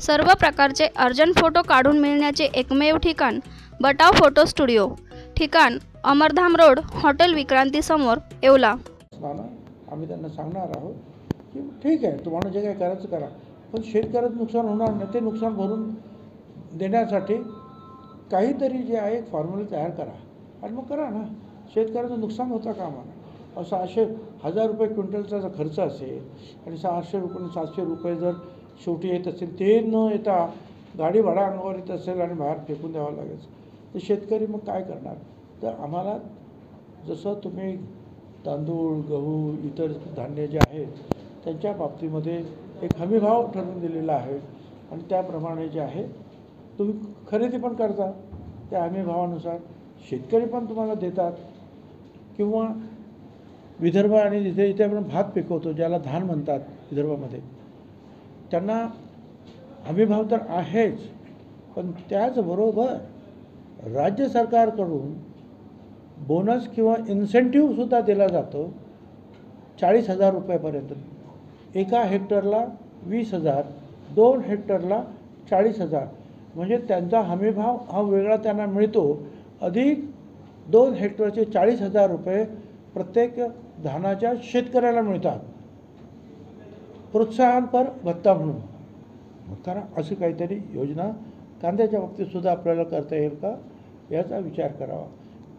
सर्व प्रकारचे urgent photo काढून मिळण्याचे एकमेव ठिकाण बटाव फोटो स्टुडिओ। ठिकाण अमरधाम रोड, हॉटेल विक्रांती समोर, येवला। आम्ही त्यांना सांगणार आहोत की ठीक आहे, तुम्हाला जे काही करायचं करा, पण शेतकऱ्याचं नुकसान होणार नाही, ते नुकसान भरून देण्यासाठी काहीतरी जे आहे एक फॉर्म्युला तयार करा आणि मग करा ना। शेतकऱ्याचं नुकसान होता कामा नये। 600,000 रुपये क्विंटलचा जर खर्च असेल आणि 600 रुपये 700 रुपये जर शेवटी येत असेल, ते न येता गाडी भाडा अंगावर येत असेल आणि बाहेर फेकून द्यावं लागेल, तर शेतकरी मग काय करणार? तर आम्हाला जसं तुम्ही तांदूळ, गहू, इतर धान्य जे आहेत त्यांच्या बाबतीमध्ये एक हमीभाव ठरवून दिलेला आहे आणि त्याप्रमाणे जे आहे तुम्ही खरेदी पण करता, त्या हमीभावानुसार शेतकरी पण तुम्हाला देतात। किंवा विदर्भ आणि इथे आपण भात पिकवतो, ज्याला धान म्हणतात विदर्भामध्ये, त्यांना हमीभाव तर आहेच, पण त्याचबरोबर राज्य सरकारकडून बोनस किंवा इन्सेंटिव्हसुद्धा दिला जातो 40,000 रुपयापर्यंत। एका हेक्टरला 20,000, 2 हेक्टरला 40,000, म्हणजे त्यांचा हमीभाव हा वेगळा त्यांना मिळतो, अधिक 2 हेक्टरचे 40,000 रुपये प्रत्येक धानाच्या शेतकऱ्याला मिळतात, प्रोत्साहनपर भत्ता म्हणून। कारण अशी काहीतरी योजना कांद्याच्या बाबतीतसुद्धा आपल्याला करता येईल का, याचा विचार करावा।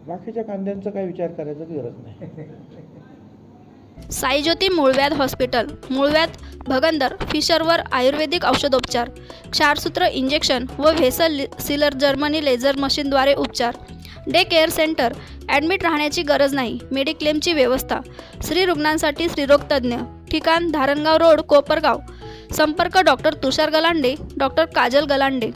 बाकीच्या कांद्यांचा काही विचार करायची गरज नाही। साई ज्योती मूळव्याध हॉस्पिटल, मूळव्याध, भगंदर, फिशरवर आयुर्वेदिक औषधोपचार, क्षारसूत्र इंजेक्शन व व्हेसल सीलर जर्मनी लेझर मशीनद्वारे उपचार। डे केअर सेंटर, ॲडमिट राहण्याची गरज नाही, मेडिक्लेमची व्यवस्था। स्त्री रुग्णांसाठी स्त्रीरोग तज्ज्ञ। ठिकाण धारणगाव रोड, कोपरगाव। संपर्क डॉक्टर तुषार गलांडे, डॉक्टर काजल गलांडे।